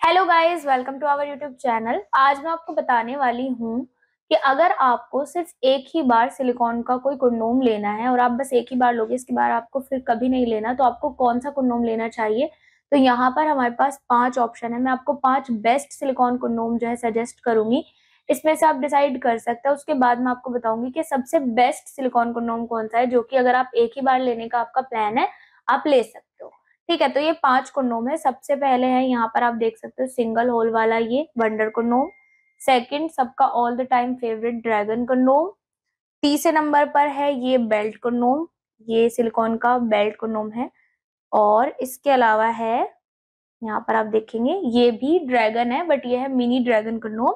Hello guys, welcome to our YouTube channel. आज मैं आपको बताने वाली हूँ कि अगर आपको सिर्फ एक ही बार सिलिकॉन का कोई कंडोम लेना है और आप बस एक ही बार लोगे, इसके बाद आपको फिर कभी नहीं लेना, तो आपको कौन सा कंडोम लेना चाहिए। तो यहाँ पर हमारे पास 5 ऑप्शन है। मैं आपको 5 बेस्ट सिलिकॉन कंडोम जो है सजेस्ट करूंगी। इसमें से आप डिसाइड कर सकते हैं। उसके बाद मैं आपको बताऊंगी कि सबसे बेस्ट सिलिकॉन कंडोम कौन सा है, जो कि अगर आप एक ही बार लेने का आपका प्लान है, आप ले सकते हो। ठीक है, तो ये 5 कंडोम है। सबसे पहले है, यहाँ पर आप देख सकते हो, सिंगल होल वाला ये वंडर कंडोम। सेकंड, सबका all the time favourite dragon condom. तीसरे नंबर पर है ये बेल्ट कंडोम। ये सिलिकॉन का बेल्ट कंडोम है। और इसके अलावा है, यहाँ पर आप देखेंगे, ये भी ड्रैगन है बट ये है मिनी ड्रैगन कंडोम।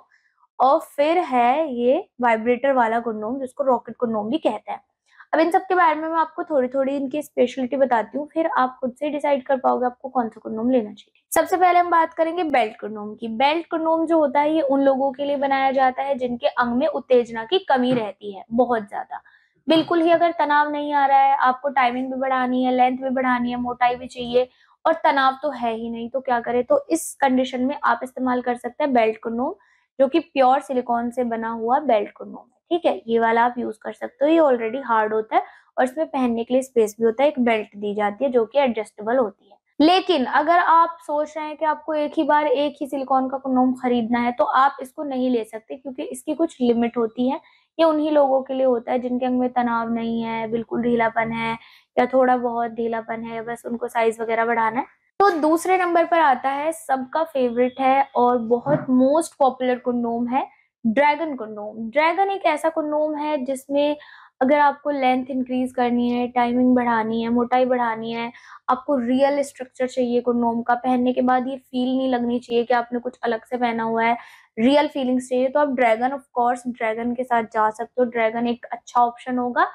और फिर है ये वाइब्रेटर वाला कंडोम, जिसको रॉकेट कंडोम भी कहते हैं। अब इन सब के बारे में मैं आपको थोड़ी थोड़ी इनकी स्पेशलिटी बताती हूँ, फिर आप खुद से डिसाइड कर पाओगे आपको कौन सा कंडोम लेना चाहिए। सबसे पहले हम बात करेंगे बेल्ट कंडोम की। बेल्ट कंडोम जो होता है, ये उन लोगों के लिए बनाया जाता है जिनके अंग में उत्तेजना की कमी रहती है बहुत ज्यादा। बिल्कुल ही अगर तनाव नहीं आ रहा है, आपको टाइमिंग भी बढ़ानी है, लेंथ भी बढ़ानी है, मोटाई भी चाहिए और तनाव तो है ही नहीं, तो क्या करें। तो इस कंडीशन में आप इस्तेमाल कर सकते हैं बेल्ट कंडोम, जो कि प्योर सिलिकॉन से बना हुआ बेल्ट कंडोम है। ठीक है, ये वाला आप यूज कर सकते हो। ये ऑलरेडी हार्ड होता है और इसमें पहनने के लिए स्पेस भी होता है। एक बेल्ट दी जाती है जो कि एडजस्टेबल होती है। लेकिन अगर आप सोच रहे हैं कि आपको एक ही बार एक ही सिलिकॉन का कंडोम खरीदना है, तो आप इसको नहीं ले सकते, क्योंकि इसकी कुछ लिमिट होती है। ये उन्हीं लोगों के लिए होता है जिनके अंग में तनाव नहीं है, बिल्कुल ढीलापन है या थोड़ा बहुत ढीलापन है, बस उनको साइज वगैरह बढ़ाना है। तो दूसरे नंबर पर आता है, सबका फेवरेट है और बहुत मोस्ट पॉपुलर कंडोम है, ड्रैगन कंडोम। ड्रैगन एक ऐसा कंडोम है जिसमें अगर आपको लेंथ इंक्रीज करनी है, टाइमिंग बढ़ानी है, मोटाई बढ़ानी है, आपको रियल स्ट्रक्चर चाहिए कंडोम का, पहनने के बाद ये फील नहीं लगनी चाहिए कि आपने कुछ अलग से पहना हुआ है, रियल फीलिंग्स चाहिए, तो आप ड्रैगन, ऑफ कोर्स ड्रैगन के साथ जा सकते हो। ड्रैगन एक अच्छा ऑप्शन होगा,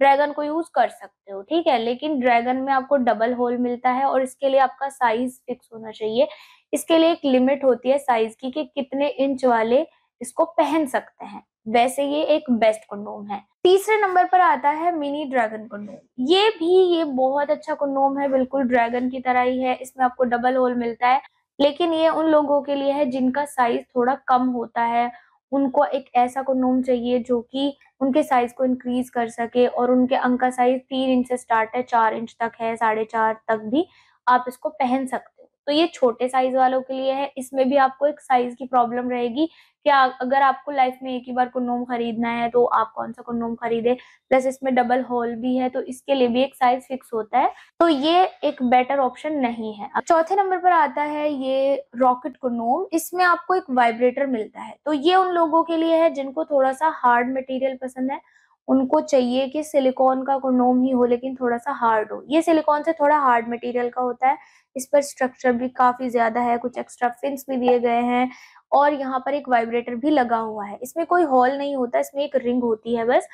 ड्रैगन को यूज कर सकते हो। ठीक है, लेकिन ड्रैगन में आपको डबल होल मिलता है और इसके लिए आपका साइज फिक्स होना चाहिए। इसके लिए एक लिमिट होती है साइज की कि कितने इंच वाले इसको पहन सकते हैं। वैसे ये एक बेस्ट कंडोम है। तीसरे नंबर पर आता है मिनी ड्रैगन कंडोम। ये बहुत अच्छा कंडोम है, बिल्कुल ड्रैगन की तरह ही है। इसमें आपको डबल होल मिलता है, लेकिन ये उन लोगों के लिए है जिनका साइज थोड़ा कम होता है। उनको एक ऐसा कंडोम चाहिए जो कि उनके साइज को इंक्रीज कर सके, और उनके अंग का साइज 3 इंच से स्टार्ट है, 4 इंच तक है, 4.5 तक भी आप इसको पहन सकते हो। तो ये छोटे साइज वालों के लिए है। इसमें भी आपको एक साइज की प्रॉब्लम रहेगी कि अगर आपको लाइफ में एक ही बार कंडोम खरीदना है तो आप कौन सा कंडोम खरीदे। प्लस इसमें डबल होल भी है, तो इसके लिए भी एक साइज फिक्स होता है, तो ये एक बेटर ऑप्शन नहीं है। अब चौथे नंबर पर आता है ये रॉकेट कंडोम। इसमें आपको एक वाइब्रेटर मिलता है, तो ये उन लोगों के लिए है जिनको थोड़ा सा हार्ड मटेरियल पसंद है। उनको चाहिए कि सिलिकॉन का कंडोम ही हो लेकिन थोड़ा सा हार्ड हो। ये सिलिकॉन से थोड़ा हार्ड मटेरियल का होता है। इस पर स्ट्रक्चर भी काफी ज्यादा है, कुछ एक्स्ट्रा फिन्स भी दिए गए हैं और यहाँ पर एक वाइब्रेटर भी लगा हुआ है। इसमें कोई हॉल नहीं होता, इसमें एक रिंग होती है बस।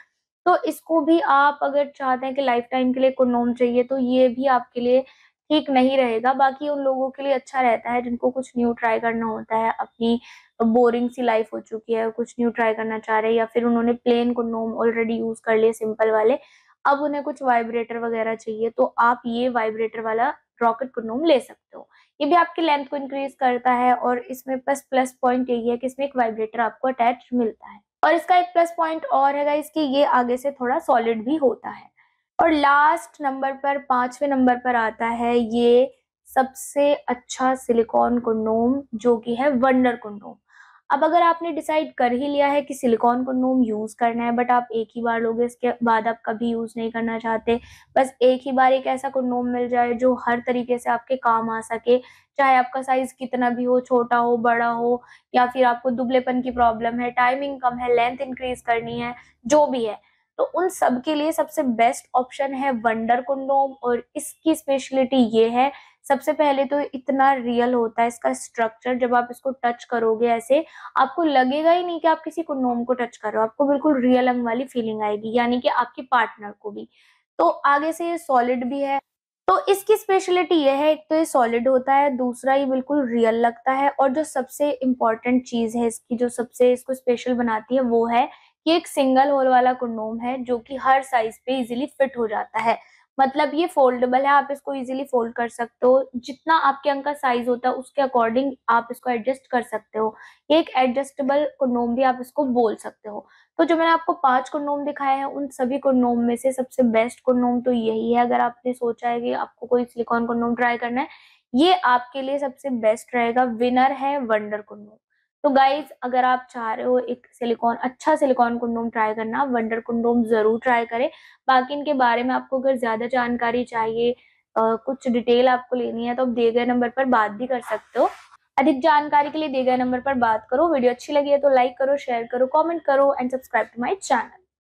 तो इसको भी आप अगर चाहते हैं कि लाइफ टाइम के लिए कंडोम चाहिए, तो ये भी आपके लिए ठीक नहीं रहेगा। बाकी उन लोगों के लिए अच्छा रहता है जिनको कुछ न्यू ट्राई करना होता है, अपनी बोरिंग सी लाइफ हो चुकी है, कुछ न्यू ट्राई करना चाह रहे हैं, या फिर उन्होंने प्लेन कंडोम ऑलरेडी यूज कर लिए सिंपल वाले, अब उन्हें कुछ वाइब्रेटर वगैरह चाहिए, तो आप ये वाइब्रेटर वाला रॉकेट कंडोम ले सकते हो। ये भी आपकी लेंथ को इंक्रीज करता है और इसमें बस प्लस पॉइंट यही है कि इसमें एक वाइब्रेटर आपको अटैच मिलता है। और इसका एक प्लस पॉइंट और है गाइस कि ये आगे से थोड़ा सॉलिड भी होता है। और लास्ट नंबर पर, 5वें नंबर पर आता है ये सबसे अच्छा सिलिकॉन कंडोम, जो कि है वंडर कंडोम। अब अगर आपने डिसाइड कर ही लिया है कि सिलिकॉन कंडोम यूज करना है, बट आप एक ही बार लोगे, इसके बाद आप कभी यूज नहीं करना चाहते, बस एक ही बार एक ऐसा कंडोम मिल जाए जो हर तरीके से आपके काम आ सके, चाहे आपका साइज कितना भी हो, छोटा हो, बड़ा हो, या फिर आपको दुबलेपन की प्रॉब्लम है, टाइमिंग कम है, लेंथ इंक्रीज करनी है, जो भी है, तो उन सब के लिए सबसे बेस्ट ऑप्शन है वंडर कंडोम। और इसकी स्पेशलिटी ये है, सबसे पहले तो इतना रियल होता है इसका स्ट्रक्चर, जब आप इसको टच करोगे ऐसे आपको लगेगा ही नहीं कि आप किसी कंडोम को टच कर रहे हो, आपको बिल्कुल रियल अंग वाली फीलिंग आएगी, यानी कि आपकी पार्टनर को भी। तो आगे से ये सॉलिड भी है, तो इसकी स्पेशलिटी ये है, एक तो ये सॉलिड होता है, दूसरा ये बिल्कुल रियल लगता है, और जो सबसे इम्पोर्टेंट चीज है इसकी, जो सबसे इसको स्पेशल बनाती है, वो है कि एक सिंगल होल वाला कंडोम है जो कि हर साइज पे इजीली फिट हो जाता है। मतलब ये फोल्डेबल है, आप इसको इजीली फोल्ड कर सकते हो, जितना आपके अंग का साइज होता है उसके अकॉर्डिंग आप इसको एडजस्ट कर सकते हो। ये एक एडजस्टेबल कंडोम भी आप इसको बोल सकते हो। तो जो मैंने आपको 5 कंडोम दिखाए हैं, उन सभी कंडोम में से सबसे बेस्ट कंडोम तो यही है। अगर आपने सोचा है कि आपको कोई सिलिकॉन कंडोम ट्राई करना है, ये आपके लिए सबसे बेस्ट रहेगा। विनर है वंडर कंडोम। तो गाइज, अगर आप चाह रहे हो एक सिलिकॉन अच्छा सिलिकॉन कंडोम ट्राई करना, वंडर कंडोम जरूर ट्राई करें। बाकी इनके बारे में आपको अगर ज्यादा जानकारी चाहिए, कुछ डिटेल आपको लेनी है, तो आप दिए गए नंबर पर बात भी कर सकते हो। अधिक जानकारी के लिए दिए गए नंबर पर बात करो। वीडियो अच्छी लगी है तो लाइक करो, शेयर करो, कमेंट करो and subscribe to my channel.